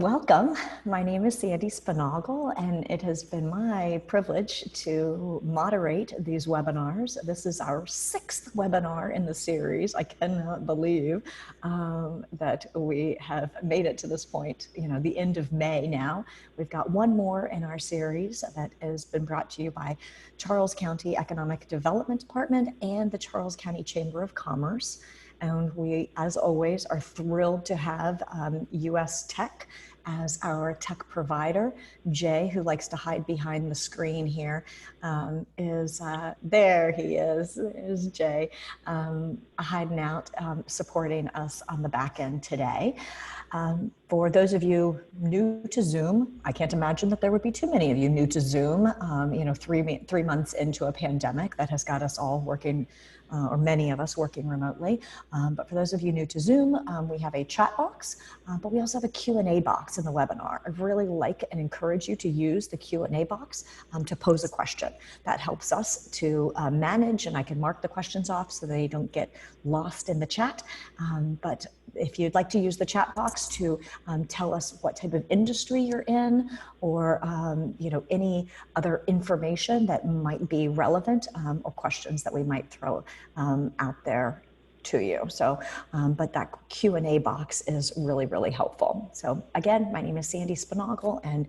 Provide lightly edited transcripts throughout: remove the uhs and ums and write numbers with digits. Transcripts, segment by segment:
Welcome. My name is Sandy Spinagle, and it has been my privilege to moderate these webinars. This is our 6th webinar in the series. I cannot believe that we have made it to this point, the end of May now. We've got one more in our series that has been brought to you by Charles County Economic Development Department and the Charles County Chamber of Commerce. And we, as always, are thrilled to have US Tech as our tech provider. Jay, who likes to hide behind the screen here, there he is Jay, hiding out, supporting us on the back end today. For those of you new to Zoom, I can't imagine that there would be too many of you new to Zoom, 3 months into a pandemic that has got us all working, or many of us working remotely. But for those of you new to Zoom, we have a chat box, but we also have a Q&A box in the webinar. I really like and encourage you to use the Q&A box to pose a question. That helps us to manage, and I can mark the questions off so they don't get lost in the chat. But if you'd like to use the chat box to tell us what type of industry you're in, or any other information that might be relevant, or questions that we might throw out there to you. So, but that Q&A box is really, really helpful. So again, my name is Sandy Spinagle, and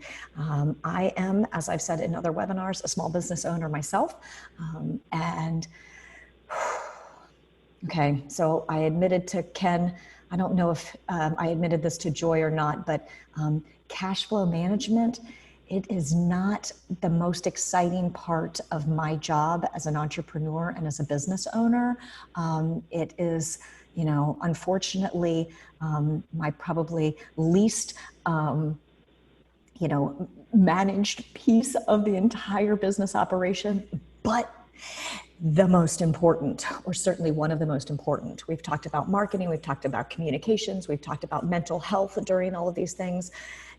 I am, as I've said in other webinars, a small business owner myself. Okay, so I admitted to Ken, I don't know if I admitted this to Joy or not, but cash flow management, it is not the most exciting part of my job as an entrepreneur and as a business owner. It is, unfortunately, my probably least, managed piece of the entire business operation, but the most important, or certainly one of the most important. We've talked about marketing, we've talked about communications, we've talked about mental health during all of these things.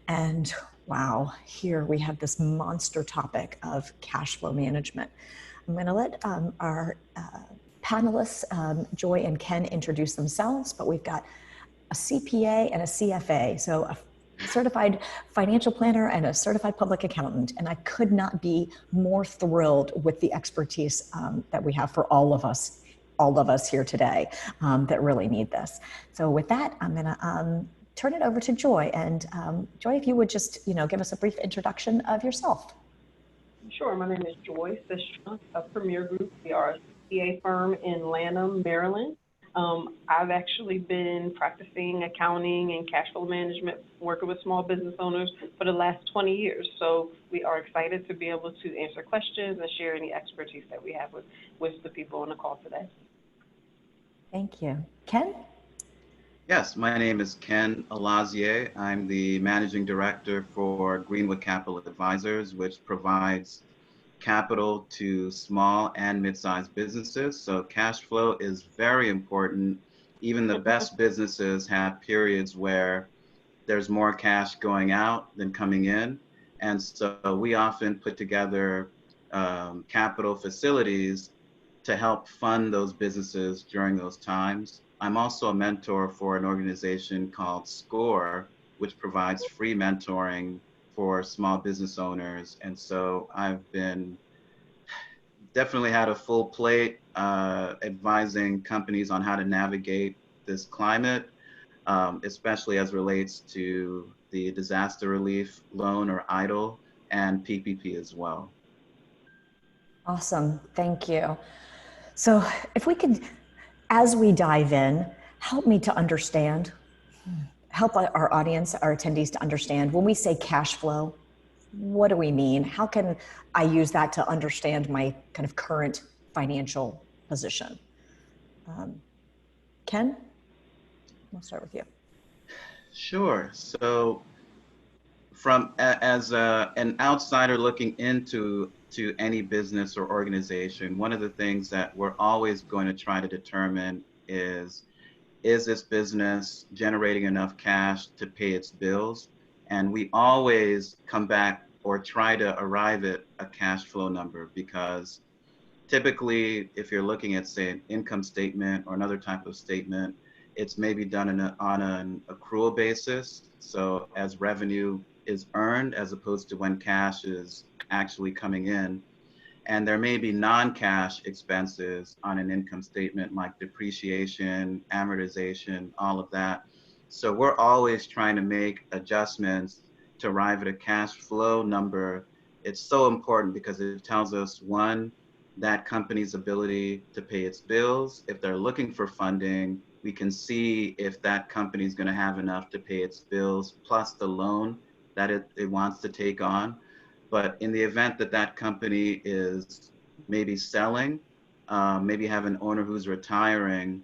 And wow, here we have this monster topic of cash flow management. I'm going to let our panelists, Joy and Ken, introduce themselves, but we've got a CPA and a CFA, so a certified financial planner and a certified public accountant. And I could not be more thrilled with the expertise that we have for all of us here today that really need this. So with that, I'm going to turn it over to Joy. And Joy, if you would just, give us a brief introduction of yourself. Sure. My name is Joy Fisher of Premier Group. We are a CPA firm in Lanham, Maryland. I've actually been practicing accounting and cash flow management, working with small business owners for the last 20 years. So we are excited to be able to answer questions and share any expertise that we have with the people on the call today. Thank you. Ken? Yes, my name is Ken Alazier. I'm the managing director for Greenwood Capital Advisors, which provides capital to small and mid-sized businesses. So cash flow is very important. Even the best businesses have periods where there's more cash going out than coming in. And so we often put together capital facilities to help fund those businesses during those times. I'm also a mentor for an organization called SCORE, which provides free mentoring for small business owners. And so I've been definitely had a full plate advising companies on how to navigate this climate, especially as relates to the disaster relief loan or EIDL and PPP as well. Awesome, thank you. So if we could, as we dive in, help me to understand, help our audience, our attendees to understand, when we say cash flow, what do we mean? How can I use that to understand my kind of current financial position? Ken, we'll start with you. Sure. So as an outsider looking into any business or organization, one of the things that we're always going to try to determine is this business generating enough cash to pay its bills? And we always come back or try to arrive at a cash flow number, because typically if you're looking at, say, an income statement or another type of statement, it's maybe done on an accrual basis. So as revenue is earned as opposed to when cash is actually coming in. And there may be non-cash expenses on an income statement like depreciation, amortization, all of that. So we're always trying to make adjustments to arrive at a cash flow number. It's so important because it tells us, one, that company's ability to pay its bills. If they're looking for funding, we can see if that company is going to have enough to pay its bills plus the loan that it wants to take on. But in the event that that company is maybe selling, maybe have an owner who's retiring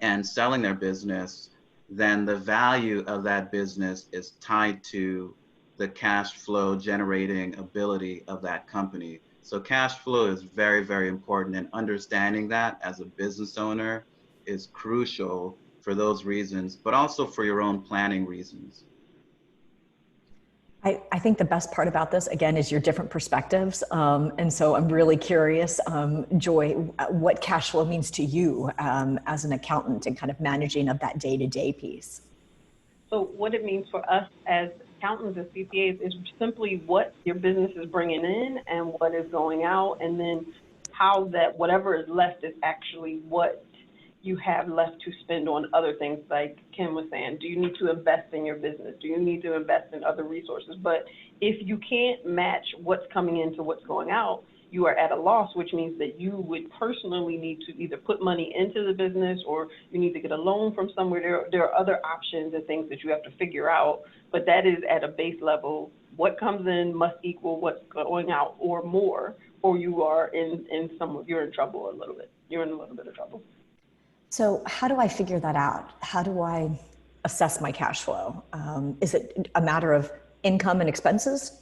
and selling their business, then the value of that business is tied to the cash flow generating ability of that company. So cash flow is very, very important, and understanding that as a business owner is crucial for those reasons, but also for your own planning reasons. I think the best part about this, again, is your different perspectives. And so I'm really curious, Joy, what cash flow means to you as an accountant and kind of managing of that day-to-day piece. So what it means for us as accountants and CPAs is simply what your business is bringing in and what is going out, and then how that whatever is left is actually what you have left to spend on other things, like Kim was saying. Do you need to invest in your business? Do you need to invest in other resources? But if you can't match what's coming in to what's going out, you are at a loss, which means that you would personally need to either put money into the business or you need to get a loan from somewhere. There are other options and things that you have to figure out, but that is at a base level. What comes in must equal what's going out or more, or you are you're in trouble a little bit. You're in a little bit of trouble. So how do I figure that out? How do I assess my cash flow? Is it a matter of income and expenses?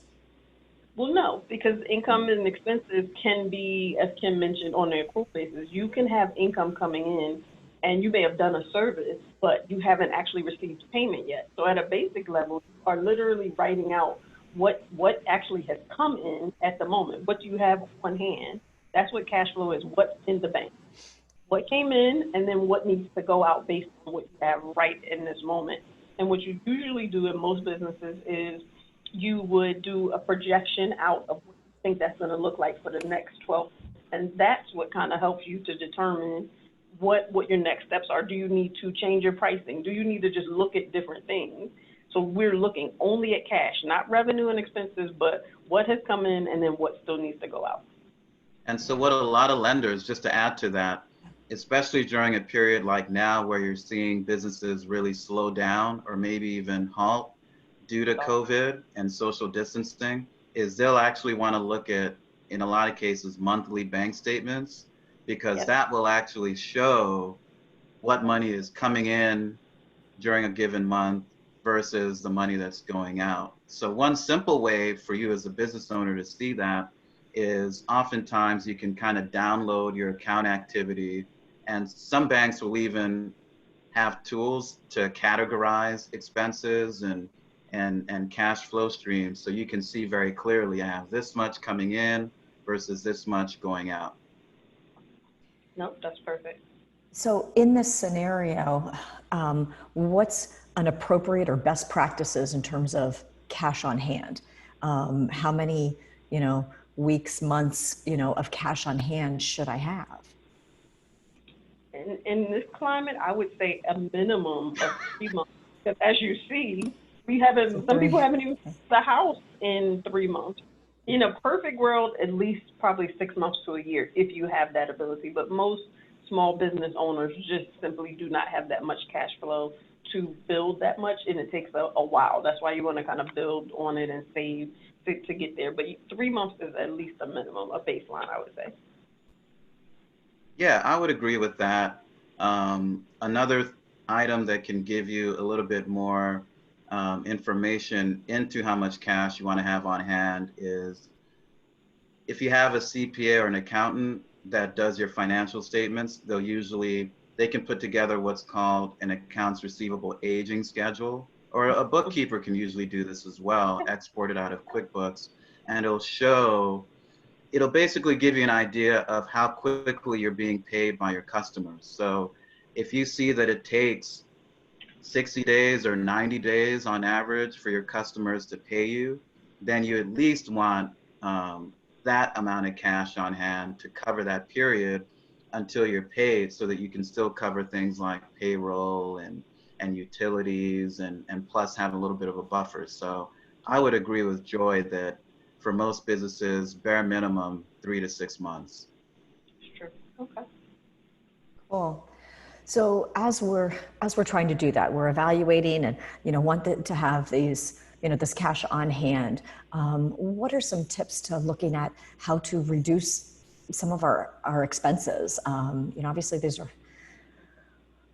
Well, no, because income and expenses can be, as Kim mentioned, on an accrual basis. You can have income coming in and you may have done a service, but you haven't actually received payment yet. So at a basic level, you are literally writing out what actually has come in at the moment, what you have on hand. That's what cash flow is, what's in the bank. What came in, and then what needs to go out based on what you have right in this moment. And what you usually do in most businesses is you would do a projection out of what you think that's going to look like for the next 12 months. And that's what kind of helps you to determine what your next steps are. Do you need to change your pricing? Do you need to just look at different things? So we're looking only at cash, not revenue and expenses, but what has come in and then what still needs to go out. And so what a lot of lenders, just to add to that, especially during a period like now where you're seeing businesses really slow down or maybe even halt due to COVID and social distancing, is they'll actually want to look at, in a lot of cases, monthly bank statements, because that will actually show what money is coming in during a given month versus the money that's going out. So one simple way for you as a business owner to see that is oftentimes you can kind of download your account activity, and some banks will even have tools to categorize expenses and cash flow streams. So you can see very clearly, I have this much coming in versus this much going out. Nope, that's perfect. So in this scenario, what's an appropriate or best practices in terms of cash on hand? How many, weeks, months, of cash on hand should I have? In this climate, I would say a minimum of 3 months. Because as you see, some people haven't even left the house in 3 months. In a perfect world, at least probably 6 months to a year if you have that ability. But most small business owners just simply do not have that much cash flow to build that much, and it takes a while. That's why you want to kind of build on it and save to get there. But 3 months is at least a minimum, a baseline, I would say. Yeah, I would agree with that. Another item that can give you a little bit more information into how much cash you want to have on hand is if you have a CPA or an accountant that does your financial statements, they can put together what's called an accounts receivable aging schedule, or a bookkeeper can usually do this as well, export it out of QuickBooks, and it'll basically give you an idea of how quickly you're being paid by your customers. So if you see that it takes 60 days or 90 days on average for your customers to pay you, then you at least want that amount of cash on hand to cover that period until you're paid, so that you can still cover things like payroll and utilities, and plus have a little bit of a buffer. So I would agree with Joy that for most businesses, bare minimum 3 to 6 months. Sure. Okay. Cool. So as we're trying to do that, we're evaluating and want to have these this cash on hand. What are some tips to looking at how to reduce some of our expenses? Obviously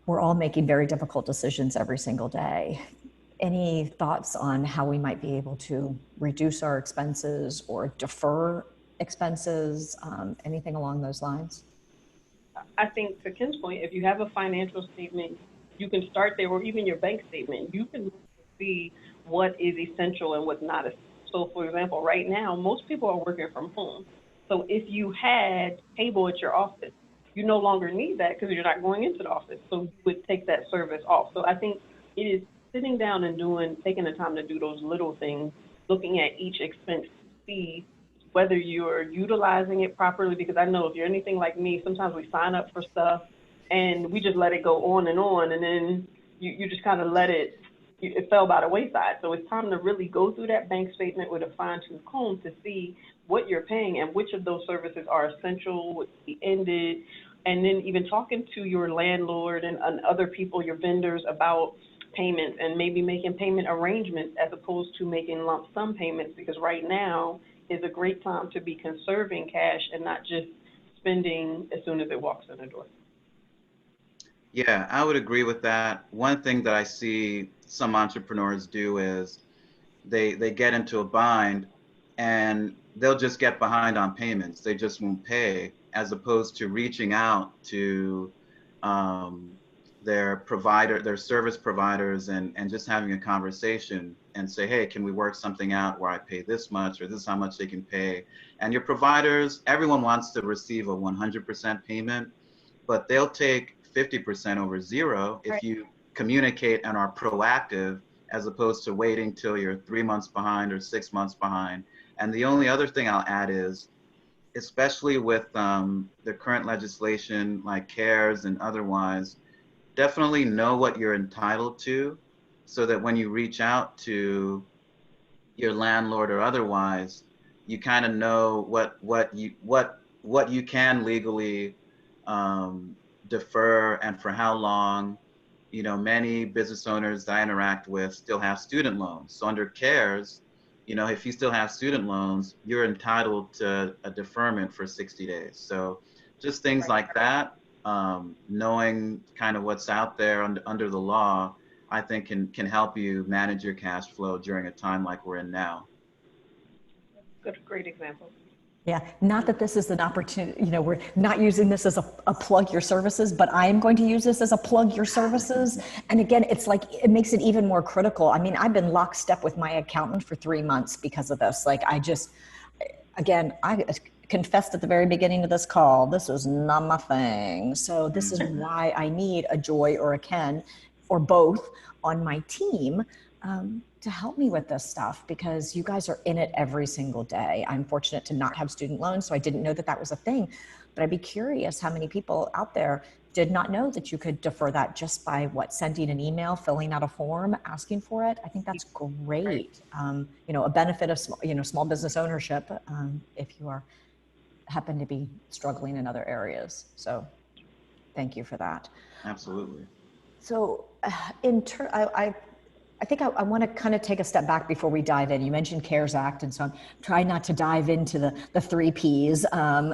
we're all making very difficult decisions every single day. Any thoughts on how we might be able to reduce our expenses or defer expenses? Anything along those lines? I think to Ken's point, if you have a financial statement, you can start there, or even your bank statement. You can see what is essential and what's not essential. So, for example, right now, most people are working from home. So if you had cable at your office, you no longer need that because you're not going into the office. So you would take that service off. So I think it is sitting down and taking the time to do those little things, looking at each expense, see whether you're utilizing it properly, because I know if you're anything like me, sometimes we sign up for stuff and we just let it go on, and then you just kind of let it, it fell by the wayside. So it's time to really go through that bank statement with a fine-tooth comb to see what you're paying and which of those services are essential, what be ended, and then even talking to your landlord and other people, your vendors, about payments, and maybe making payment arrangements as opposed to making lump sum payments, because right now is a great time to be conserving cash and not just spending as soon as it walks in the door. Yeah, I would agree with that. One thing that I see some entrepreneurs do is they get into a bind and they'll just get behind on payments. They just won't pay, as opposed to reaching out to their service providers, and just having a conversation and say, hey, can we work something out where I pay this much, or this is how much they can pay? And your providers, everyone wants to receive a 100% payment, but they'll take 50% over zero if you communicate and are proactive, as opposed to waiting till you're 3 months behind or 6 months behind. And the only other thing I'll add is, especially with the current legislation like CARES and otherwise, definitely know what you're entitled to, so that when you reach out to your landlord or otherwise, you kind of know what you can legally defer and for how long. Many business owners that I interact with still have student loans. So under CARES, if you still have student loans, you're entitled to a deferment for 60 days. So just things like that, knowing kind of what's out there under the law, I think can help you manage your cash flow during a time like we're in now. Good, great example. Yeah, not that this is an opportunity, we're not using this as a plug your services, but I am going to use this as a plug your services. And again, it's like, it makes it even more critical. I mean, I've been lockstep with my accountant for 3 months because of this. Like, I confessed at the very beginning of this call, this is not my thing. So this is why I need a Joy or a Ken or both on my team to help me with this stuff, because you guys are in it every single day. I'm fortunate to not have student loans, so I didn't know that that was a thing. But I'd be curious how many people out there did not know that you could defer that just by sending an email, filling out a form, asking for it. I think that's great. A benefit of small business ownership if you happen to be struggling in other areas. So thank you for that. Absolutely. So I think I want to kind of take a step back before we dive in. You mentioned CARES Act, and so I'm trying not to dive into the 3 Ps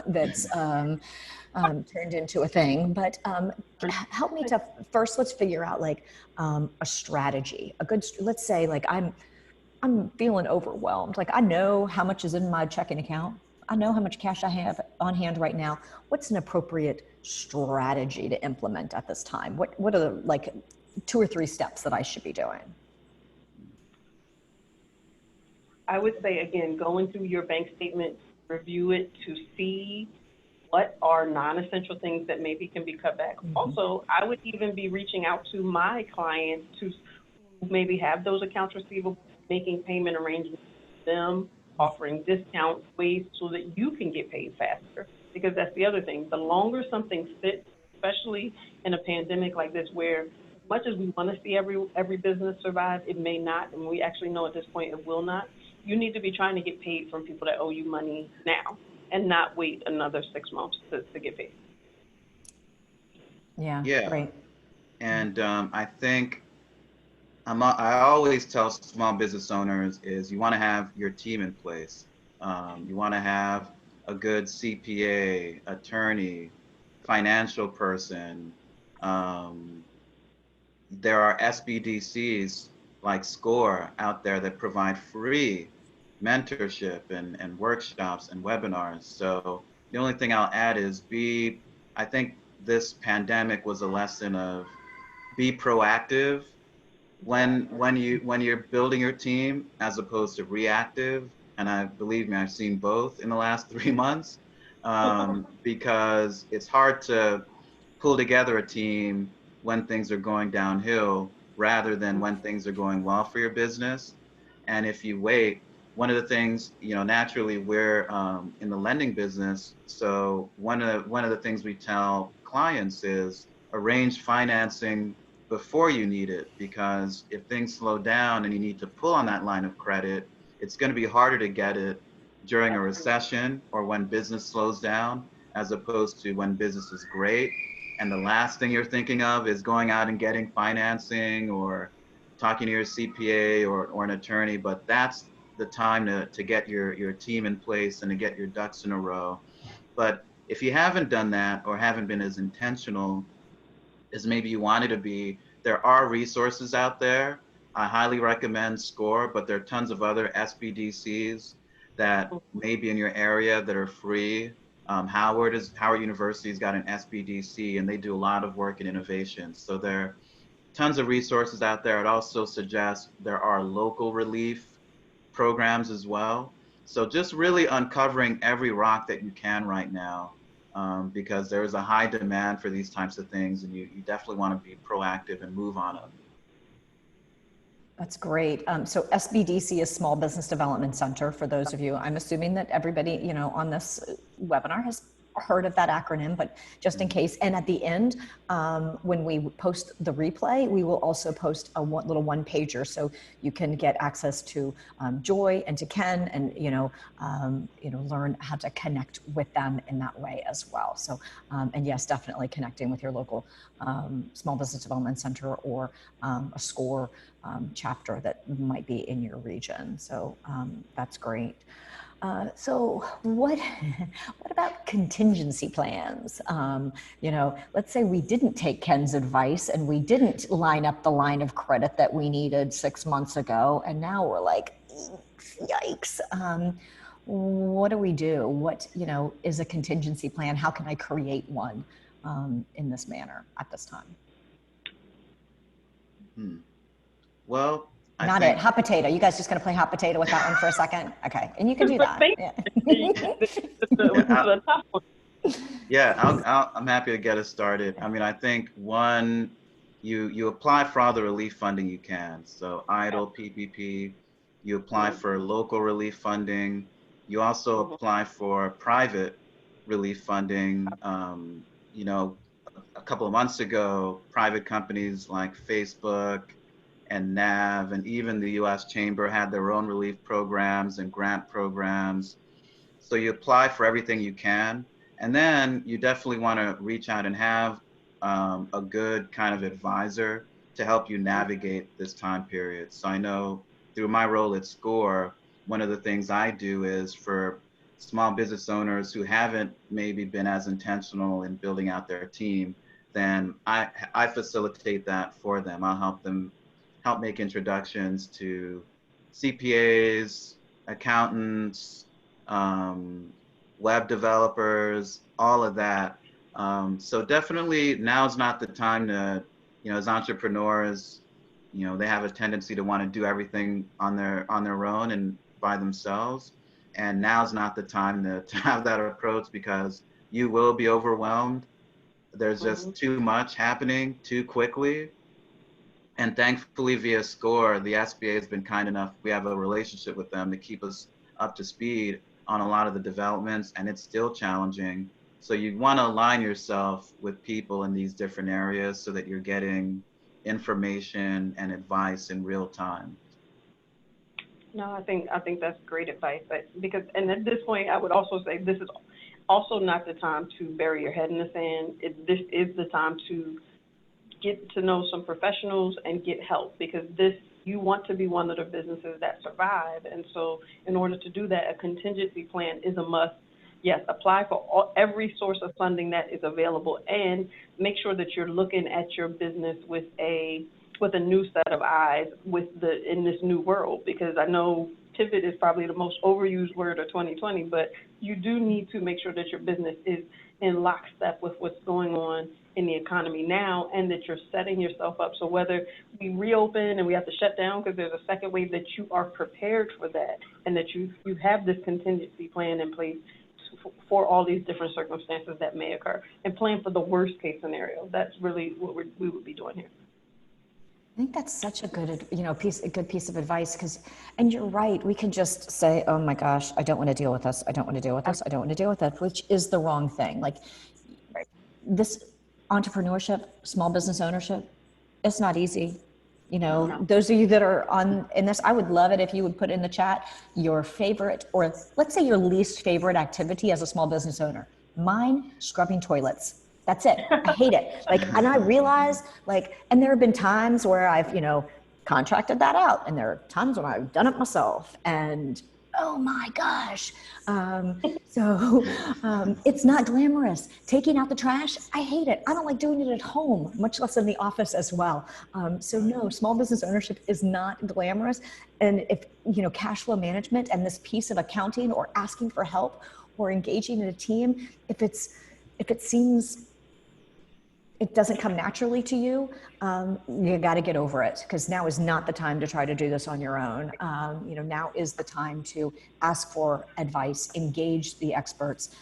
that's turned into a thing. But help me to first, let's figure out a strategy. Let's say I'm feeling overwhelmed. Like, I know how much is in my checking account. I know how much cash I have on hand right now. What's an appropriate strategy to implement at this time? What are the 2 or 3 steps that I should be doing? I would say, again, going through your bank statement, review it to see what are non-essential things that maybe can be cut back. Also, I would even be reaching out to my clients who maybe have those accounts receivable, making payment arrangements with them, offering discount ways so that you can get paid faster. Because that's the other thing. The longer something sits, especially in a pandemic like this, where as much as we want to see every business survive, it may not, and we actually know at this point it will not. You need to be trying to get paid from people that owe you money now, and not wait another 6 months to get paid. Yeah, Yeah. great. And I think I always tell small business owners is you want to have your team in place. You want to have a good CPA, attorney, financial person. Um, there are SBDCs like SCORE out there that provide free mentorship and workshops and webinars. So the only thing I'll add is I think this pandemic was a lesson of be proactive when you're building your team as opposed to reactive. And I believe me, I've seen both in the last 3 months, because it's hard to pull together a team when things are going downhill rather than when things are going well for your business. And if you wait, one of the things, naturally we're in the lending business. So one of the things we tell clients is arrange financing before you need it, because if things slow down and you need to pull on that line of credit, it's going to be harder to get it during a recession or when business slows down, as opposed to when business is great. And the last thing you're thinking of is going out and getting financing or talking to your CPA or an attorney. But that's the time to get your team in place and to get your ducks in a row. But if you haven't done that or haven't been as intentional as maybe you wanted to be, there are resources out there. I highly recommend SCORE, but there are tons of other SBDCs that may be in your area that are free. Howard University's got an SBDC, and they do a lot of work in innovation. So there are tons of resources out there. I'd also suggest there are local relief programs as well. So just really uncovering every rock that you can right now, because there is a high demand for these types of things, and you definitely want to be proactive and move on them. That's great. So SBDC is Small Business Development Center. For those of you, I'm assuming that everybody, on this webinar has heard of that acronym, but just in case. And at the end, when we post the replay, we will also post a little one pager, so you can get access to Joy and to Ken, and learn how to connect with them in that way as well. So, and yes, definitely connecting with your local Small Business Development Center or a SCORE chapter that might be in your region. So that's great. So what about contingency plans? Let's say we didn't take Ken's advice and we didn't line up the line of credit that we needed 6 months ago, and now we're like, yikes. What do we do? What is a contingency plan? How can I create one in this manner at this time? Well, Not it. Hot potato. You guys just going to play hot potato with that one for a second? Okay. And you can do that. Yeah. I'm happy to get us started. I mean, I think one, you apply for all the relief funding you can. So EIDL, PPP, you apply for local relief funding. You also apply for private relief funding. A couple of months ago, private companies like Facebook and NAV and even the US Chamber had their own relief programs and grant programs. So you apply for everything you can. And then you definitely want to reach out and have a good kind of advisor to help you navigate this time period. So I know through my role at SCORE, one of the things I do is for small business owners who haven't maybe been as intentional in building out their team, then I facilitate that for them. I'll help make introductions to CPAs, accountants, web developers, all of that. So definitely now's not the time to, as entrepreneurs, they have a tendency to want to do everything on their own and by themselves. And now's not the time to have that approach, because you will be overwhelmed. There's Mm-hmm. just too much happening too quickly. And thankfully, via SCORE, the SBA has been kind enough. We have a relationship with them to keep us up to speed on a lot of the developments, and it's still challenging. So you want to align yourself with people in these different areas so that you're getting information and advice in real time. No, I think that's great advice. Because, and at this point, I would also say this is also not the time to bury your head in the sand. This is the time to get to know some professionals and get help, because you want to be one of the businesses that survive. And so in order to do that, a contingency plan is a must. Yes, apply for every source of funding that is available, and make sure that you're looking at your business with a new set of eyes in this new world, because I know pivot is probably the most overused word of 2020, but you do need to make sure that your business is in lockstep with what's going on in the economy now, and that you're setting yourself up. So whether we reopen and we have to shut down because there's a second wave, that you are prepared for that, and that you have this contingency plan in place for all these different circumstances that may occur, and plan for the worst case scenario. That's really what we would be doing here. I think that's such a good, a good piece of advice, and you're right. We can just say, "Oh my gosh, I don't want to deal with this. I don't want to deal with this. I don't want to deal with that," which is the wrong thing. Like this entrepreneurship, small business ownership, it's not easy. Those of you that are in this, I would love it if you would put in the chat your favorite, or let's say your least favorite activity as a small business owner. Mine, scrubbing toilets. That's it. I hate it. And I realize, and there have been times where I've, contracted that out, and there are times when I've done it myself, and oh my gosh. It's not glamorous. Taking out the trash, I hate it. I don't like doing it at home, much less in the office as well. No, small business ownership is not glamorous. And if, cash flow management and this piece of accounting, or asking for help, or engaging in a team, if it seems it doesn't come naturally to you, you got to get over it, because now is not the time to try to do this on your own. Now is the time to ask for advice, engage the experts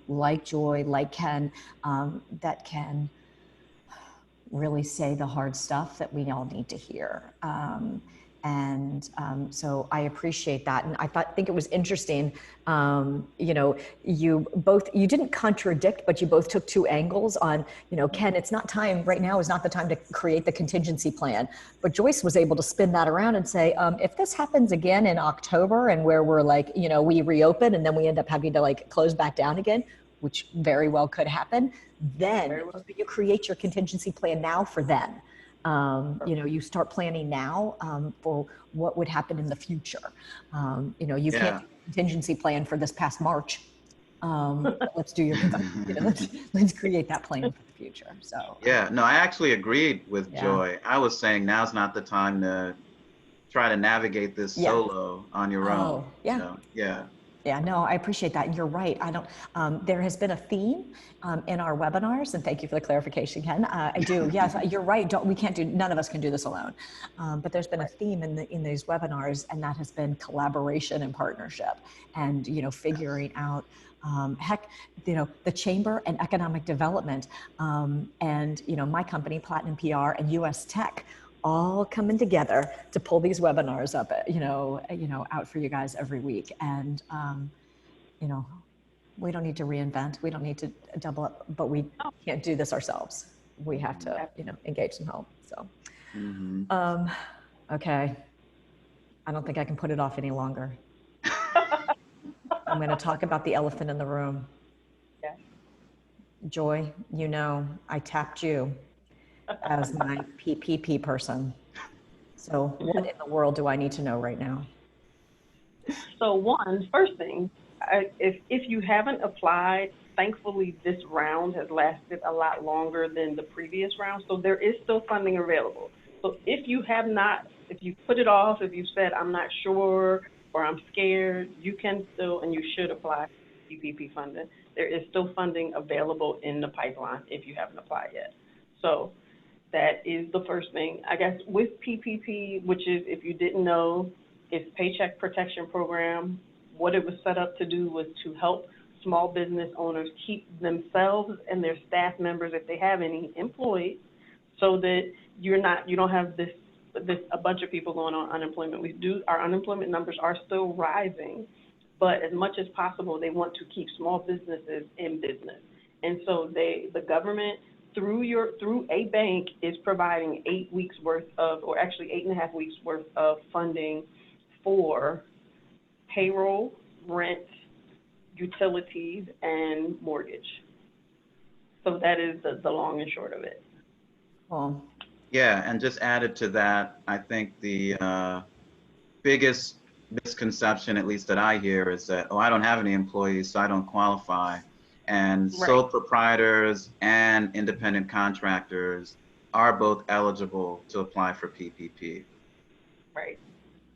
like Joy, like Ken, that can really say the hard stuff that we all need to hear. So I appreciate that. And I think it was interesting, you didn't contradict, but you both took two angles on, Ken, it's not time, right now is not the time to create the contingency plan. But Joyce was able to spin that around and say, if this happens again in October, and where we're we reopen and then we end up having to close back down again, which very well could happen, then you create your contingency plan now for then. You start planning now for what would happen in the future. You can't do a contingency plan for this past March. Let's do your, let's create that plan for the future. So yeah, no, I actually agreed with Joy. I was saying now's not the time to try to navigate this solo on your own. Yeah, no, I appreciate that. And you're right. There has been a theme in our webinars, and thank you for the clarification, Ken. I do. Yes, you're right. None of us can do this alone. But there's been a theme in these webinars, and that has been collaboration and partnership, and, figuring out, the chamber and economic development, and, my company, Platinum PR, and US Tech, all coming together to pull these webinars up, out for you guys every week. And, we don't need to reinvent, we don't need to double up, but we can't do this ourselves. We have to, engage some help. So, okay. I don't think I can put it off any longer. I'm going to talk about the elephant in the room. Yeah. Joy, I tapped you as my PPP person. So what in the world do I need to know right now? So first thing, if you haven't applied, thankfully this round has lasted a lot longer than the previous round. So there is still funding available. So if you put it off, if you said, I'm not sure, or I'm scared, you can still, and you should apply for PPP funding. There is still funding available in the pipeline if you haven't applied yet. So that is the first thing. I guess with PPP, which is, if you didn't know, it's Paycheck Protection Program. What it was set up to do was to help small business owners keep themselves and their staff members, if they have any, employed, so that you don't have this a bunch of people going on unemployment. Our unemployment numbers are still rising, but as much as possible, they want to keep small businesses in business. And so the government through a bank is providing 8 weeks worth of, or actually 8.5 weeks worth of funding for payroll, rent, utilities, and mortgage. So that is the long and short of it. Well, Yeah, and just added to that, I think the biggest misconception, at least that I hear, is that, oh, I don't have any employees, so I don't qualify. And Right. sole proprietors and independent contractors are both eligible to apply for PPP. Right.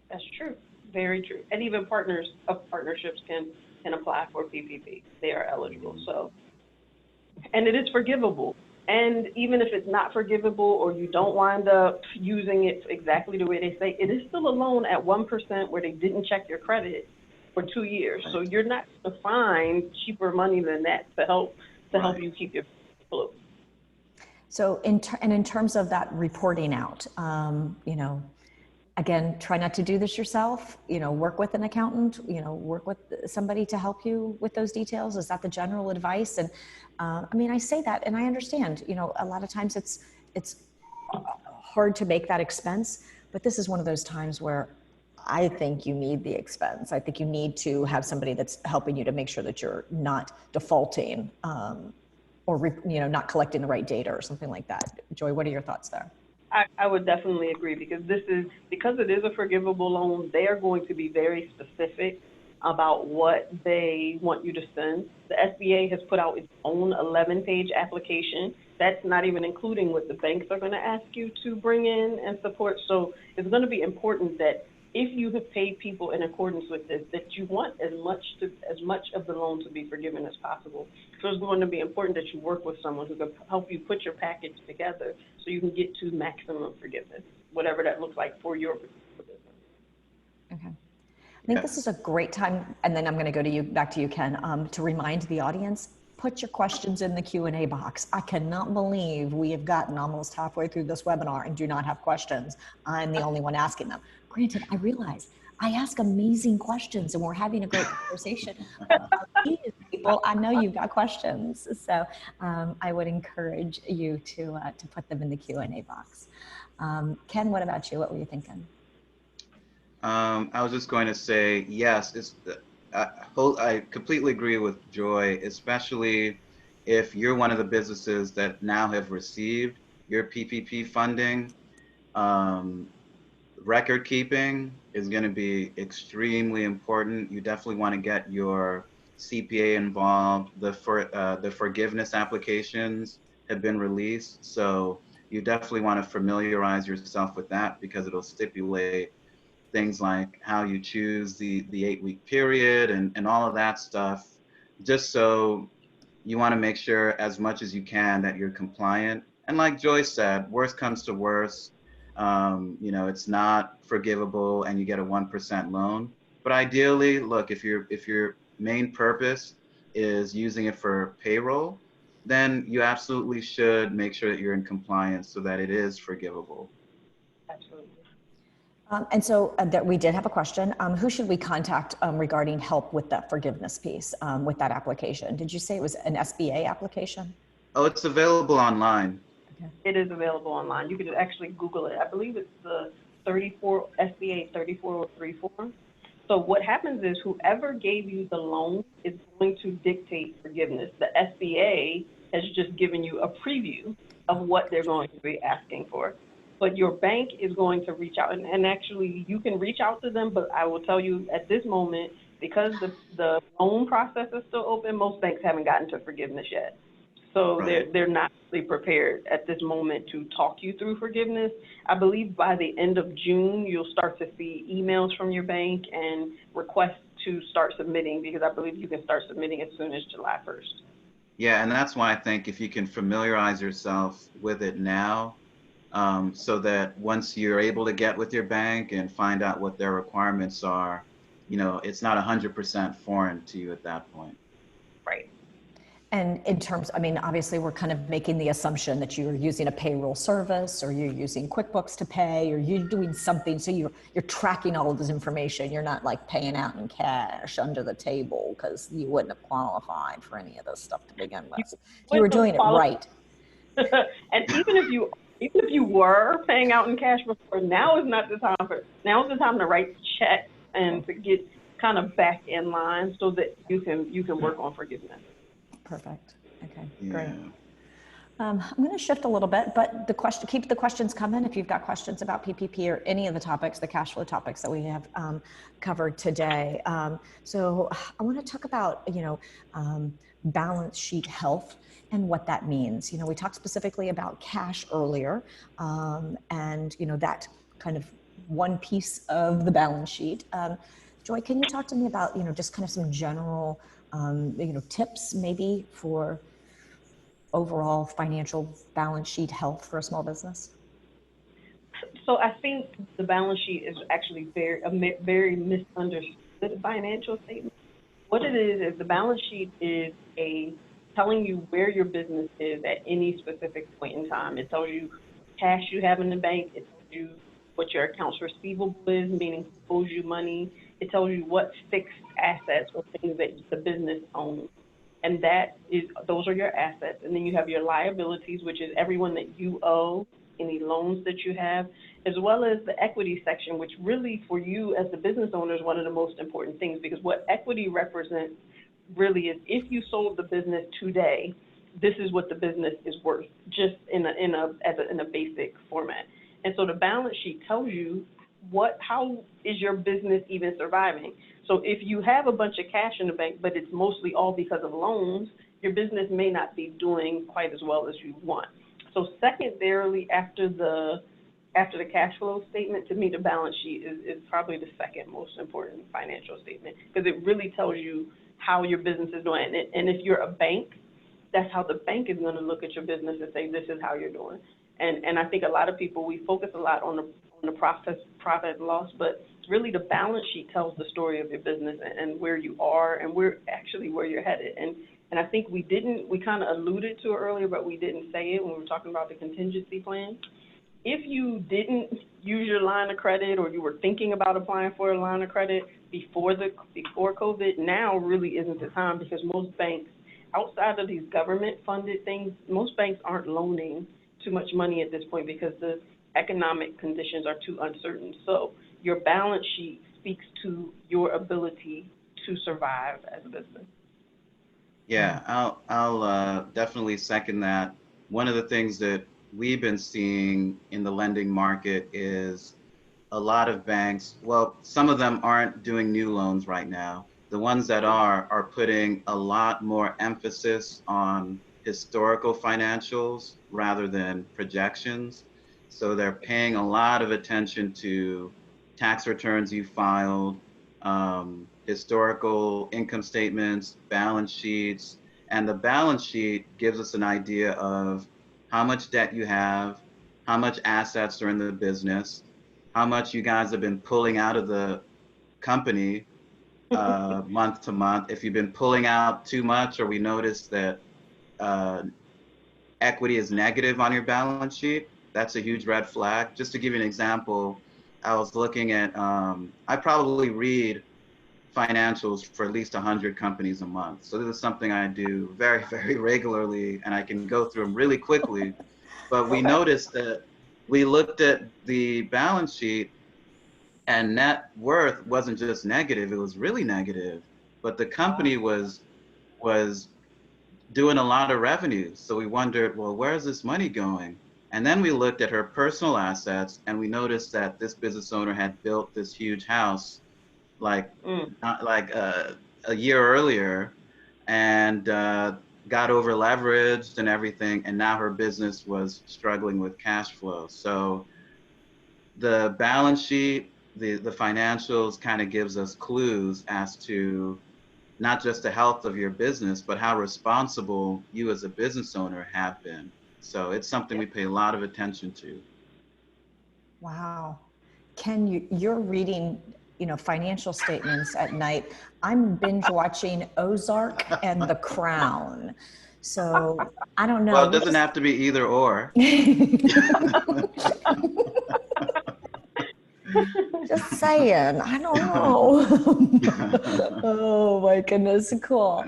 That's true. Very true. And even partners of partnerships can apply for PPP. They are eligible. So, and it is forgivable. And even if it's not forgivable or you don't wind up using it exactly the way they say, it is still a loan at 1% where they didn't check your credit for 2 years. So you're not going to find cheaper money than that to help you keep your afloat. so in terms of that reporting out, you know, again, try not to do this yourself, you know, work with an accountant, you know, work with somebody to help you with those details. Is that the general advice? And I mean, I say that and I understand, you know, a lot of times it's hard to make that expense, but this is one of those times where I think you need the expense. I think you need to have somebody that's helping you to make sure that you're not defaulting or, you know, not collecting the right data or something like that. Joy, what are your thoughts there? I would definitely agree, because because it is a forgivable loan, they are going to be very specific about what they want you to send. The SBA has put out its own 11-page application. That's not even including what the banks are going to ask you to bring in and support. So it's going to be important that if you have paid people in accordance with this, that you want as much of the loan to be forgiven as possible. So it's going to be important that you work with someone who can help you put your package together so you can get to maximum forgiveness, whatever that looks like for your business. Okay. I think this is a great time, and then I'm going to go back to you, Ken, to remind the audience, put your questions in the Q&A box. I cannot believe we have gotten almost halfway through this webinar and do not have questions. I'm the only one asking them. Granted, I realize I ask amazing questions and we're having a great conversation. People, I know you've got questions. So I would encourage you to put them in the Q&A box. Ken, what about you? What were you thinking? I was just going to say, yes, I completely agree with Joy, especially if you're one of the businesses that now have received your PPP funding. Record keeping is going to be extremely important. You definitely want to get your CPA involved. The forgiveness applications have been released, so you definitely want to familiarize yourself with that, because it'll stipulate things like how you choose the 8-week period and all of that stuff, just so you want to make sure as much as you can that you're compliant. And like Joyce said, worst comes to worst, you know, it's not forgivable and you get a 1% loan. But ideally, look, if your main purpose is using it for payroll, then you absolutely should make sure that you're in compliance so that it is forgivable. Absolutely. And so that we did have a question. Who should we contact regarding help with that forgiveness piece, with that application? Did you say it was an SBA application? Oh, it's available online. Okay. It is available online. You could actually Google it. I believe it's the SBA 3403 form. So what happens is whoever gave you the loan is going to dictate forgiveness. The SBA has just given you a preview of what they're going to be asking for. But your bank is going to reach out, and actually you can reach out to them, but I will tell you at this moment, because the loan process is still open, most banks haven't gotten to forgiveness yet. So Right. they're not really prepared at this moment to talk you through forgiveness. I believe by the end of June, you'll start to see emails from your bank and requests to start submitting, because I believe you can start submitting as soon as July 1st. Yeah, and that's why I think if you can familiarize yourself with it now, so that once you're able to get with your bank and find out what their requirements are, you know, it's not 100% foreign to you at that point. Right. And in terms, I mean, obviously we're kind of making the assumption that you're using a payroll service or you're using QuickBooks to pay or you're doing something. So you're tracking all of this information. You're not like paying out in cash under the table because you wouldn't have qualified for any of this stuff to begin with. You were doing it right. And even if you were paying out in cash before, now is the time to write the check and to get kind of back in line so that you can work on forgiveness. Perfect. Okay, Yeah. great. I'm going to shift a little bit, but keep the questions coming if you've got questions about PPP or any of the topics, the cash flow topics that we have covered today. So I want to talk about, balance sheet health and what that means. We talked specifically about cash earlier, and that kind of one piece of the balance sheet. Joy, can you talk to me about, just kind of some general, tips maybe for overall financial balance sheet health for a small business? So I think the balance sheet is actually very misunderstood financial statement. What it is the balance sheet is telling you where your business is at any specific point in time. It tells you cash you have in the bank. It tells you what your accounts receivable is, meaning who owes you money. It tells you what fixed assets or things that the business owns. And those are your assets. And then you have your liabilities, which is everyone that you owe, any loans that you have, as well as the equity section, which really for you as the business owner is one of the most important things, because what equity represents really is if you sold the business today, this is what the business is worth, just in a basic format. And so the balance sheet tells you how is your business even surviving. So if you have a bunch of cash in the bank, but it's mostly all because of loans, your business may not be doing quite as well as you want. So secondarily, after the cash flow statement, to me, the balance sheet is probably the second most important financial statement, because it really tells you how your business is doing. And if you're a bank, that's how the bank is going to look at your business and say, this is how you're doing. And I think a lot of people, we focus a lot on the profit and loss, but really the balance sheet tells the story of your business and where you are and where you're headed. And I think we kind of alluded to it earlier, but we didn't say it when we were talking about the contingency plan. If you didn't use your line of credit or you were thinking about applying for a line of credit before COVID, now really isn't the time, because most banks, outside of these government-funded things, most banks aren't loaning too much money at this point because the economic conditions are too uncertain. So your balance sheet speaks to your ability to survive as a business. Yeah, I'll definitely second that. One of the things that we've been seeing in the lending market is a lot of banks, well, some of them aren't doing new loans right now. The ones that are putting a lot more emphasis on historical financials rather than projections. So they're paying a lot of attention to tax returns you filed, historical income statements, balance sheets, and the balance sheet gives us an idea of how much debt you have, how much assets are in the business, how much you guys have been pulling out of the company month to month. If you've been pulling out too much, or we notice that equity is negative on your balance sheet, that's a huge red flag. Just to give you an example, I was looking at, I probably read financials for at least 100 companies a month. So this is something I do very, very regularly, and I can go through them really quickly. But we noticed that we looked at the balance sheet, and net worth wasn't just negative, it was really negative. But the company was doing a lot of revenue. So we wondered, well, where's this money going? And then we looked at her personal assets, and we noticed that this business owner had built this huge house not like a year earlier, and got over leveraged and everything, and now her business was struggling with cash flow. So the balance sheet, the financials kind of gives us clues as to not just the health of your business, but how responsible you as a business owner have been. So it's something we pay a lot of attention to. Wow. Ken, you're reading financial statements at night, I'm binge watching Ozark and The Crown. So I don't know. Well, it doesn't have to be either or. Just saying, I don't know. Oh my goodness, cool.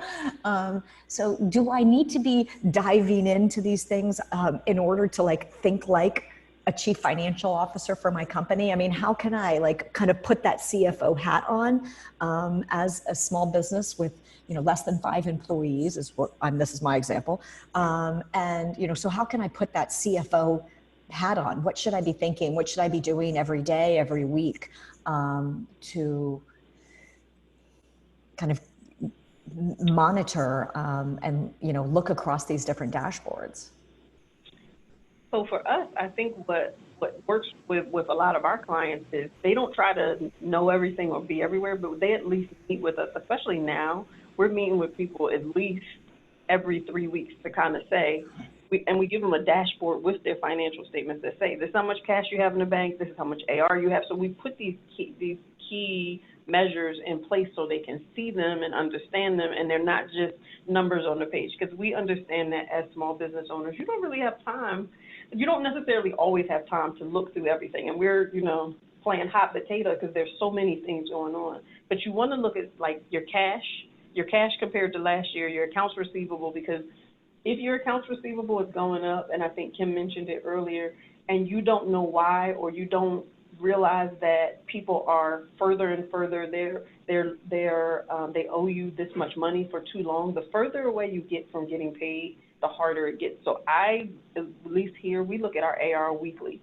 So do I need to be diving into these things in order to think like a chief financial officer for my company? I mean, how can I kind of put that CFO hat on as a small business with less than 5 employees this is my example. And so how can I put that CFO hat on? What should I be thinking? What should I be doing every day, every week to kind of monitor and look across these different dashboards? So for us, I think what works with a lot of our clients is they don't try to know everything or be everywhere, but they at least meet with us, especially now. We're meeting with people at least every 3 weeks to kind of say, we give them a dashboard with their financial statements that say, this is how much cash you have in the bank, this is how much AR you have. So we put these key measures in place so they can see them and understand them, and they're not just numbers on the page. Because we understand that as small business owners, you don't really have time. You don't necessarily always have time to look through everything. And we're, playing hot potato because there's so many things going on. But you want to look at your cash compared to last year, your accounts receivable, because if your accounts receivable is going up, and I think Kim mentioned it earlier, and you don't know why, or you don't realize that people are further and further they owe you this much money for too long, the further away you get from getting paid, the harder it gets. So at least here, we look at our AR weekly,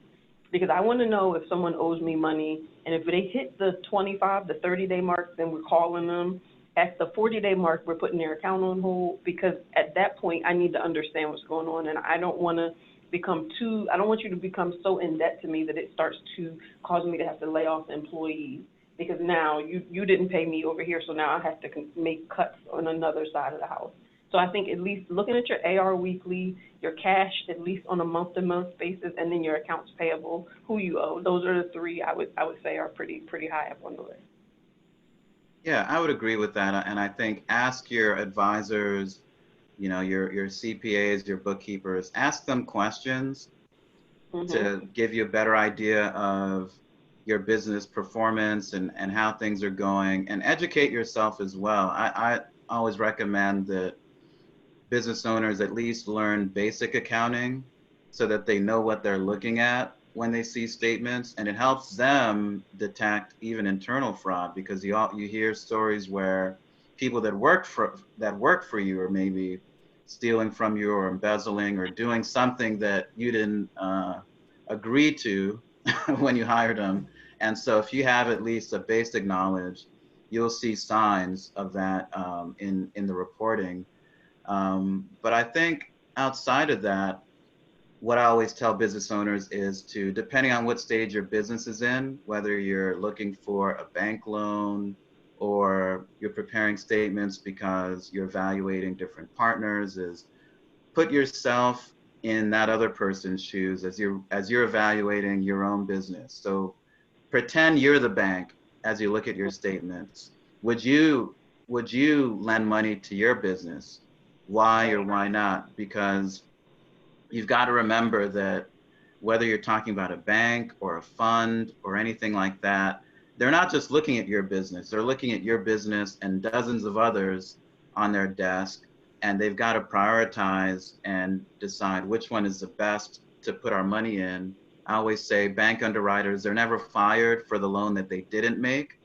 because I want to know if someone owes me money, and if they hit the 25, the 30-day mark, then we're calling them. At the 40-day mark, we're putting their account on hold, because at that point, I need to understand what's going on, and I don't want you to become so in debt to me that it starts to cause me to have to lay off employees, because now you didn't pay me over here, so now I have to make cuts on another side of the house. So I think at least looking at your AR weekly, your cash at least on a month-to-month basis, and then your accounts payable, who you owe. Those are the 3 I would say are pretty high up on the list. Yeah, I would agree with that. And I think ask your advisors, your CPAs, your bookkeepers, ask them questions to give you a better idea of your business performance and how things are going, and educate yourself as well. I always recommend that business owners at least learn basic accounting so that they know what they're looking at when they see statements, and it helps them detect even internal fraud, because you hear stories where people that work for you are maybe stealing from you or embezzling or doing something that you didn't agree to when you hired them. And so if you have at least a basic knowledge, you'll see signs of that in the reporting. But I think outside of that, what I always tell business owners is to, depending on what stage your business is in, whether you're looking for a bank loan or you're preparing statements because you're evaluating different partners, is put yourself in that other person's shoes as you're evaluating your own business. So pretend you're the bank as you look at your statements. Would you lend money to your business? Why or why not? Because you've got to remember that whether you're talking about a bank or a fund or anything like that, they're not just looking at your business. They're looking at your business and dozens of others on their desk, and they've got to prioritize and decide which one is the best to put our money in. I always say bank underwriters, they're never fired for the loan that they didn't make.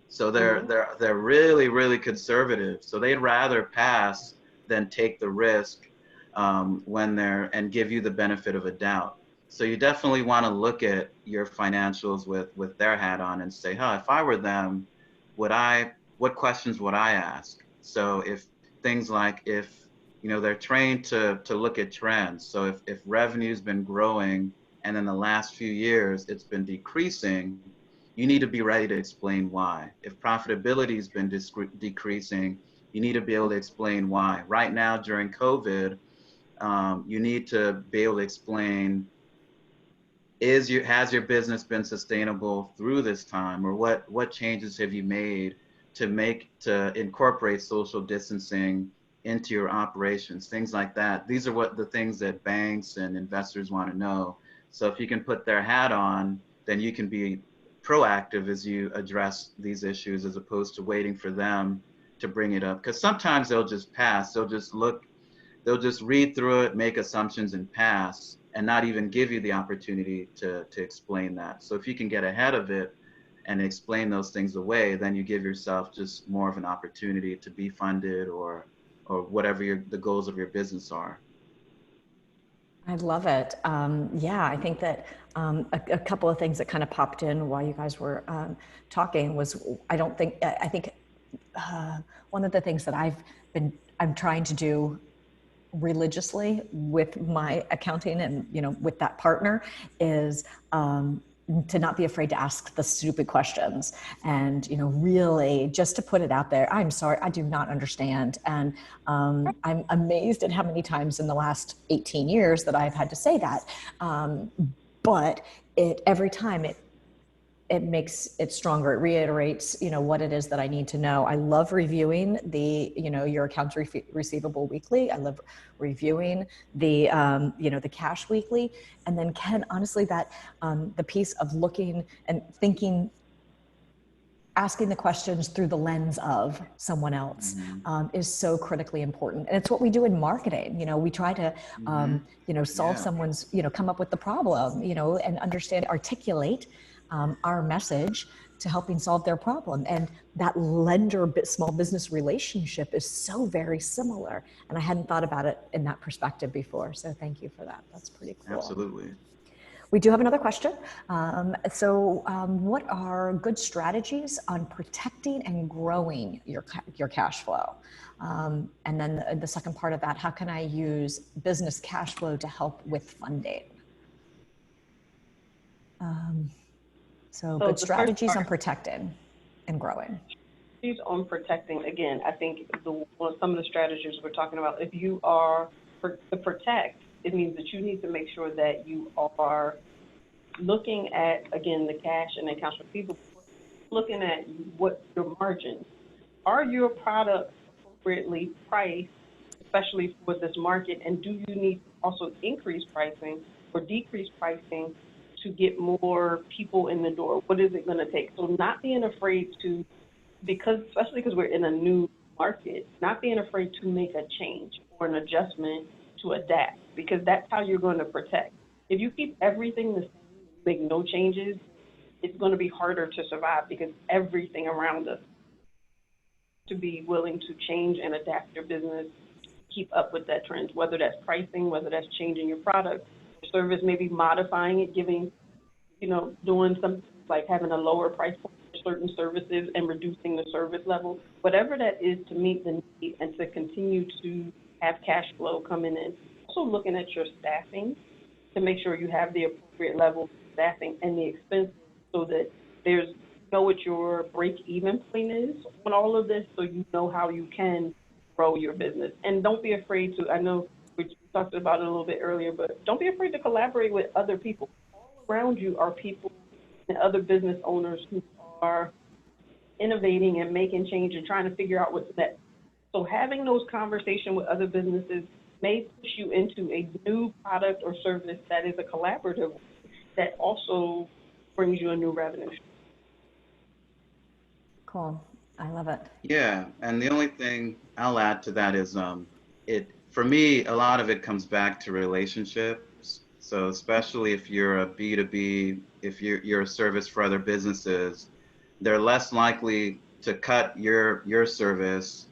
So they're really, really conservative. So they'd rather pass than take the risk and give you the benefit of a doubt. So you definitely want to look at your financials with their hat on and say, if I were them, what questions would I ask? So if things like, if they're trained to look at trends. So if revenue's been growing and in the last few years it's been decreasing, you need to be ready to explain why. If profitability's been decreasing, you need to be able to explain why. Right now during COVID, you need to be able to explain has your business been sustainable through this time, or what changes have you made to incorporate social distancing into your operations, things like that. These are what the things that banks and investors want to know. So if you can put their hat on, then you can be proactive as you address these issues, as opposed to waiting for them to bring it up. Because sometimes they'll just pass, they'll just read through it, make assumptions, and pass, and not even give you the opportunity to explain that. So if you can get ahead of it and explain those things away, then you give yourself just more of an opportunity to be funded, or whatever the goals of your business are. I love it. Yeah, I think that a couple of things that kind of popped in while you guys were talking was, I think one of the things that I'm trying to do religiously with my accounting and, you know, with that partner is to not be afraid to ask the stupid questions, and, you know, really just to put it out there. I'm sorry, I do not understand. And I'm amazed at how many times in the last 18 years that I've had to say that. But every time it makes it stronger. It reiterates, you know, what it is that I need to know. I love reviewing your accounts receivable weekly. I love reviewing the, the cash weekly. And then Ken, honestly, that the piece of looking and thinking, asking the questions through the lens of someone else is so critically important. And it's what we do in marketing. You know, we try to, solve someone's, come up with the problem, and understand, articulate our message to helping solve their problem. And that small business relationship is so very similar. And I hadn't thought about it in that perspective before. So thank you for that. That's pretty cool. Absolutely. We do have another question. What are good strategies on protecting and growing your cash flow? And then the second part of that, how can I use business cash flow to help with funding? So good strategies on protecting and growing. On protecting, again, I think some of the strategies we're talking about, if you are to protect, it means that you need to make sure that you are looking at, again, the cash and accounts receivable, looking at what your margins. Are your products appropriately priced, especially for this market, and do you need to also increase pricing or decrease pricing to get more people in the door? What is it going to take? So not being afraid to, especially because we're in a new market, not being afraid to make a change or an adjustment to adapt, because that's how you're going to protect. If you keep everything the same, make no changes, it's going to be harder to survive, because everything around us to be willing to change and adapt your business, keep up with that trend, whether that's pricing, whether that's changing your product, your service, maybe modifying it, doing something like having a lower price point for certain services and reducing the service level, whatever that is to meet the need and to continue to have cash flow coming in. Also looking at your staffing to make sure you have the appropriate level of staffing and the expenses, so that what your break-even point is on all of this, so you know how you can grow your business. And don't be afraid to, I know we talked about it a little bit earlier, but don't be afraid to collaborate with other people. All around you are people and other business owners who are innovating and making change and trying to figure out what's next. So having those conversations with other businesses may push you into a new product or service that is a collaborative that also brings you a new revenue. Cool. I love it. Yeah, and the only thing I'll add to that is for me, a lot of it comes back to relationships. So especially if you're a B2B, if you're a service for other businesses, they're less likely to cut your service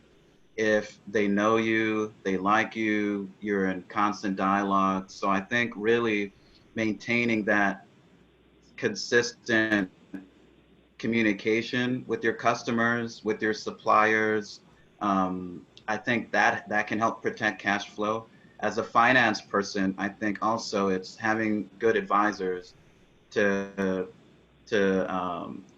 if they know you, they like you, you're in constant dialogue. So I think really maintaining that consistent communication with your customers, with your suppliers, I think that can help protect cash flow. As a finance person, I think also it's having good advisors to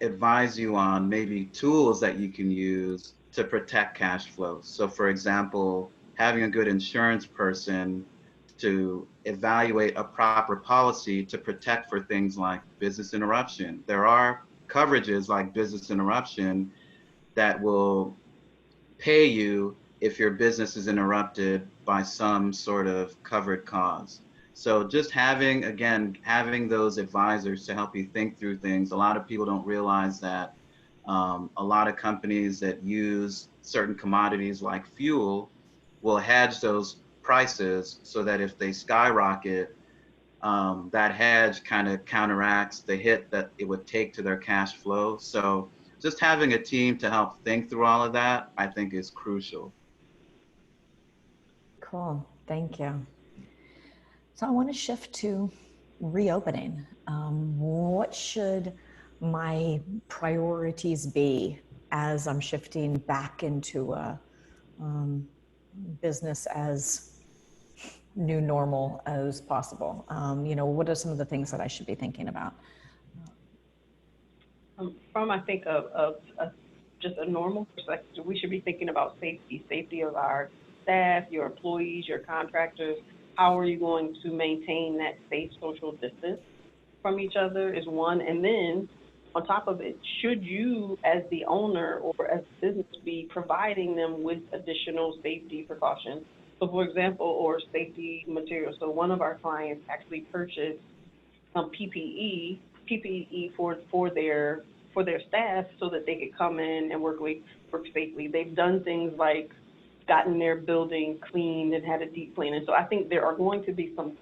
advise you on maybe tools that you can use to protect cash flow. So for example, having a good insurance person to evaluate a proper policy to protect for things like business interruption. There are coverages like business interruption that will pay you if your business is interrupted by some sort of covered cause. So just having those advisors to help you think through things. A lot of people don't realize that a lot of companies that use certain commodities like fuel will hedge those prices so that if they skyrocket, that hedge kind of counteracts the hit that it would take to their cash flow. So just having a team to help think through all of that, I think is crucial. Cool, thank you. So I want to shift to reopening. What should my priorities be as I'm shifting back into a business as new normal as possible? What are some of the things that I should be thinking about? From, I think, of just a normal perspective, we should be thinking about safety of our staff, your employees, your contractors. How are you going to maintain that safe social distance from each other is one. And then on top of it, should you as the owner or as a business be providing them with additional safety precautions? So for example, or safety materials. So one of our clients actually purchased some PPE for their staff so that they could come in and work safely. They've done things like gotten their building cleaned and had a deep clean. And so I think there are going to be some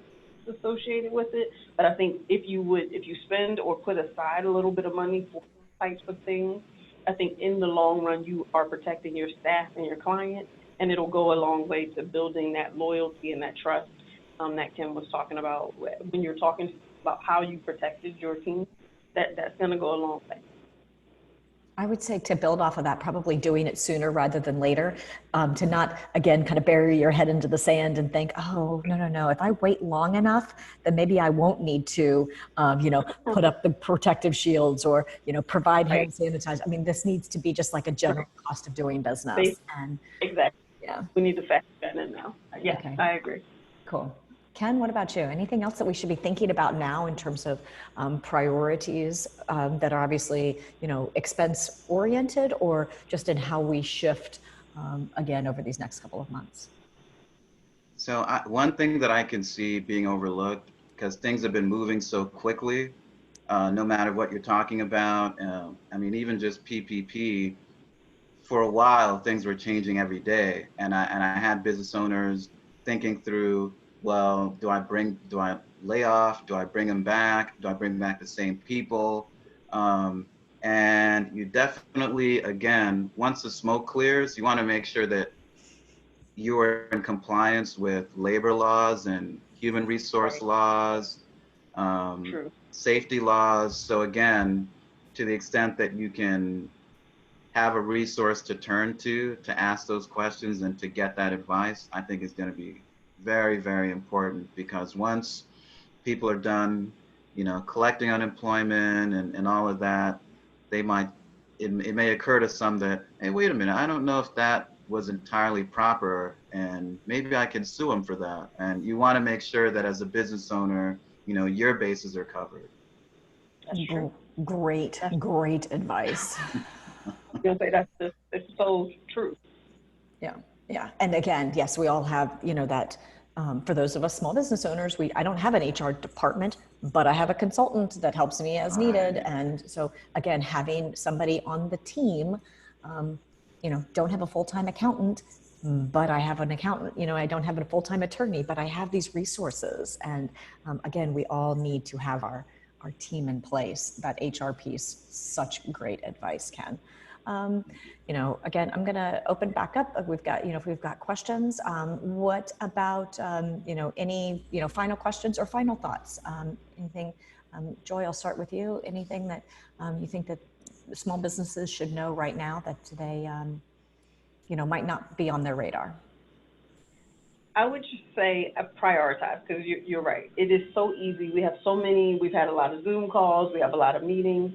associated with it, but I think if you spend or put aside a little bit of money for types of things, I think in the long run you are protecting your staff and your client, and it'll go a long way to building that loyalty and that trust that Kim was talking about. When you're talking about how you protected your team, that's going to go a long way. I would say to build off of that, probably doing it sooner rather than later, to not, again, kind of bury your head into the sand and think, oh, no. If I wait long enough, then maybe I won't need to, put up the protective shields or, provide hand sanitizer. I mean, this needs to be just like a general cost of doing business. And exactly. Yeah. We need to factor that in now. Yeah, okay. I agree. Cool. Ken, what about you? Anything else that we should be thinking about now in terms of priorities that are obviously, expense oriented, or just in how we shift again over these next couple of months? So one thing that I can see being overlooked, because things have been moving so quickly, no matter what you're talking about. Even just PPP, for a while, things were changing every day. And I had business owners thinking through, well, do I lay off? Do I bring them back? Do I bring back the same people? And you definitely, again, once the smoke clears, you want to make sure that you are in compliance with labor laws and human resource laws, safety laws. So again, to the extent that you can have a resource to turn to ask those questions and to get that advice, I think is going to be very, very important, because once people are done, collecting unemployment and all of that, it may occur to some that, hey, wait a minute, I don't know if that was entirely proper, and maybe I can sue them for that. And you want to make sure that as a business owner, your bases are covered. That's true. Great advice. I'm going to say it's so true. Yeah. And again, yes, we all have, that for those of us small business owners, I don't have an HR department, but I have a consultant that helps me as needed. And so again, having somebody on the team, don't have a full-time accountant, but I have an accountant, I don't have a full-time attorney, but I have these resources. And again, we all need to have our team in place. That HR piece, such great advice, Ken. Again, I'm going to open back up. We've got, if we've got questions, what about, any, final questions or final thoughts? Anything, Joy, I'll start with you. Anything that you think that small businesses should know right now that they, might not be on their radar? I would just say prioritize, because you're right. It is so easy. We've had a lot of Zoom calls. We have a lot of meetings.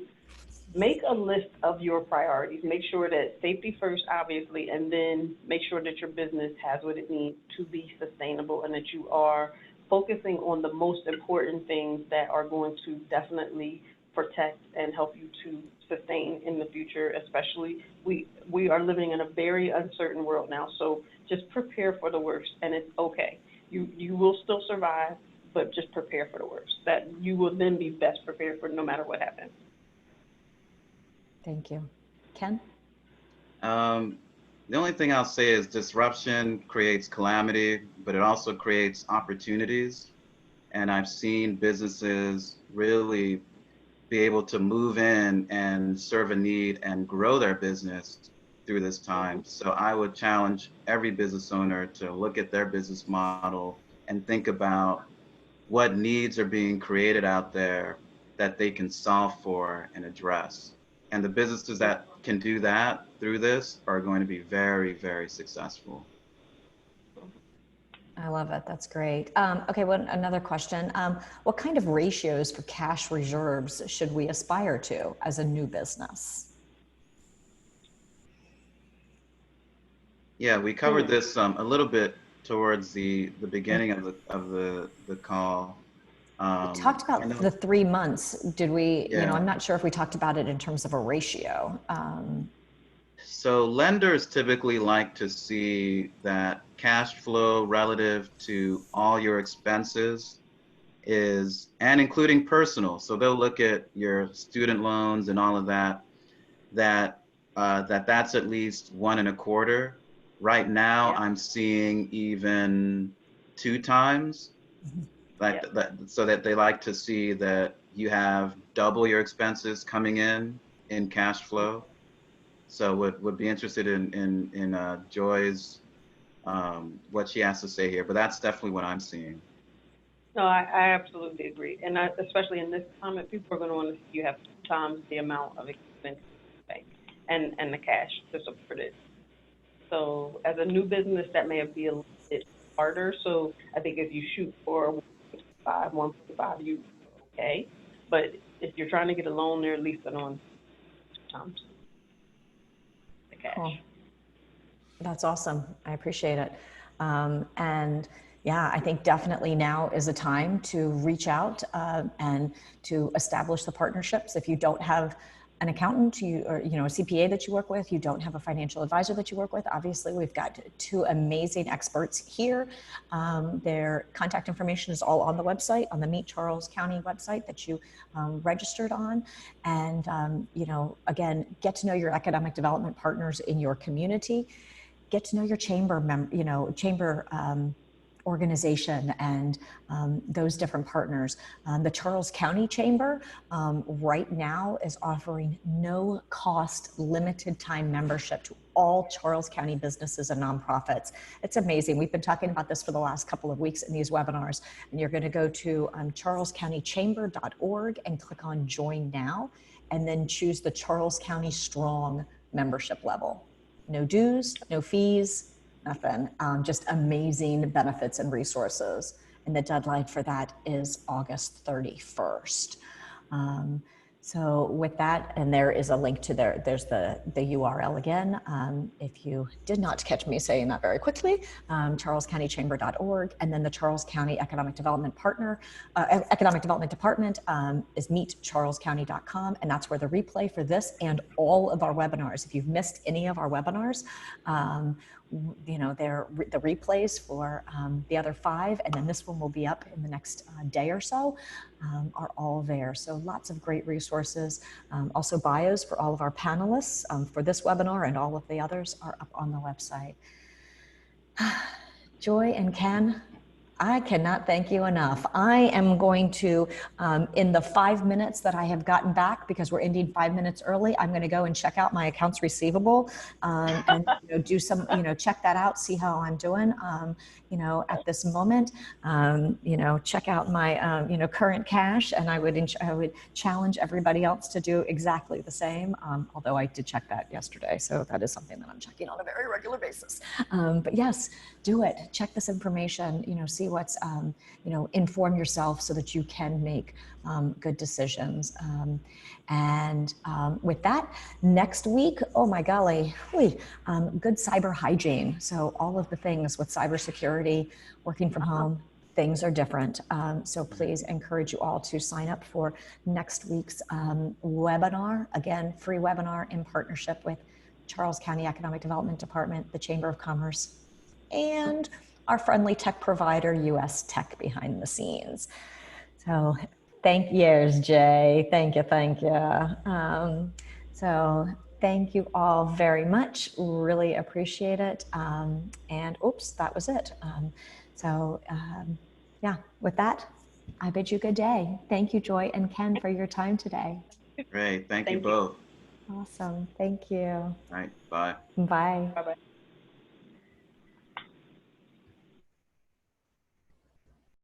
make a list of your priorities. Make sure that safety first, obviously, and then make sure that your business has what it needs to be sustainable and that you are focusing on the most important things that are going to definitely protect and help you to sustain in the future, especially we are living in a very uncertain world now. So just prepare for the worst, and it's okay. You will still survive, but just prepare for the worst. That you will then be best prepared for no matter what happens. Thank you. Ken? The only thing I'll say is disruption creates calamity, but it also creates opportunities. And I've seen businesses really be able to move in and serve a need and grow their business through this time. So I would challenge every business owner to look at their business model and think about what needs are being created out there that they can solve for and address. And the businesses that can do that through this are going to be very, very successful. I love it. That's great. Okay, another question. What kind of ratios for cash reserves should we aspire to as a new business? Yeah, we covered this a little bit towards the beginning of the call. We talked about the 3 months. Did we, Yeah. I'm not sure if we talked about it in terms of a ratio. So lenders typically like to see that cash flow relative to all your expenses is, and including personal. So they'll look at your student loans and all of that, that's at least 1.25. Right now, I'm seeing even 2 times. So that they like to see that you have double your expenses coming in cash flow. So would be interested in Joy's what she has to say here, but that's definitely what I'm seeing. No, I absolutely agree, and especially in this climate, people are going to want to see you have 2 times the amount of expenses and the cash to support it. So as a new business, that may be a little bit harder. So I think if you shoot for 1.5, you okay. But if you're trying to get a loan, they're at least on 2 times the cash. Cool. That's awesome. I appreciate it. And yeah, I think definitely now is a time to reach out and to establish the partnerships. If you don't have an accountant or a CPA that you work with, you don't have a financial advisor that you work with, obviously we've got 2 amazing experts here. Their contact information is all on the website, on the Meet Charles County website that you registered on. And again, get to know your economic development partners in your community. Get to know your chamber organization and those different partners. The Charles County Chamber right now is offering no cost limited time membership to all Charles County businesses and nonprofits. It's amazing. We've been talking about this for the last couple of weeks in these webinars, and you're going to go to charlescountychamber.org and click on Join Now, and then choose the Charles County Strong membership level. No dues, no fees, nothing, just amazing benefits and resources. And the deadline for that is August 31st. So with that, and there is a link to there's the URL again. If you did not catch me saying that very quickly, charlescountychamber.org, and then the Charles County Economic Development Economic Development Department is meetcharlescounty.com, and that's where the replay for this and all of our webinars. If you've missed any of our webinars, the replays for the other 5, and then this one will be up in the next day or so, are all there. So lots of great resources. Also bios for all of our panelists for this webinar and all of the others are up on the website. Joy and Ken, I cannot thank you enough. I am going to, in the 5 minutes that I have gotten back, because we're ending 5 minutes early, I'm going to go and check out my accounts receivable and do some, check that out, see how I'm doing, at this moment, check out my, current cash, and I would challenge everybody else to do exactly the same. Although I did check that yesterday, so that is something that I'm checking on a very regular basis. But yes, do it. Check this information, see see what's, inform yourself so that you can make good decisions. With that, next week, oh my golly, good cyber hygiene. So all of the things with cybersecurity, working from home, things are different. So please encourage you all to sign up for next week's webinar. Again, free webinar in partnership with Charles County Economic Development Department, the Chamber of Commerce, and our friendly tech provider, US Tech, behind the scenes. So thank you, Jay. Thank you. So thank you all very much. Really appreciate it. And oops, that was it. Yeah, with that, I bid you good day. Thank you, Joy and Ken, for your time today. Great. Thank you Thank you. both. Awesome. Thank you. All right. Bye. Bye. Bye-bye.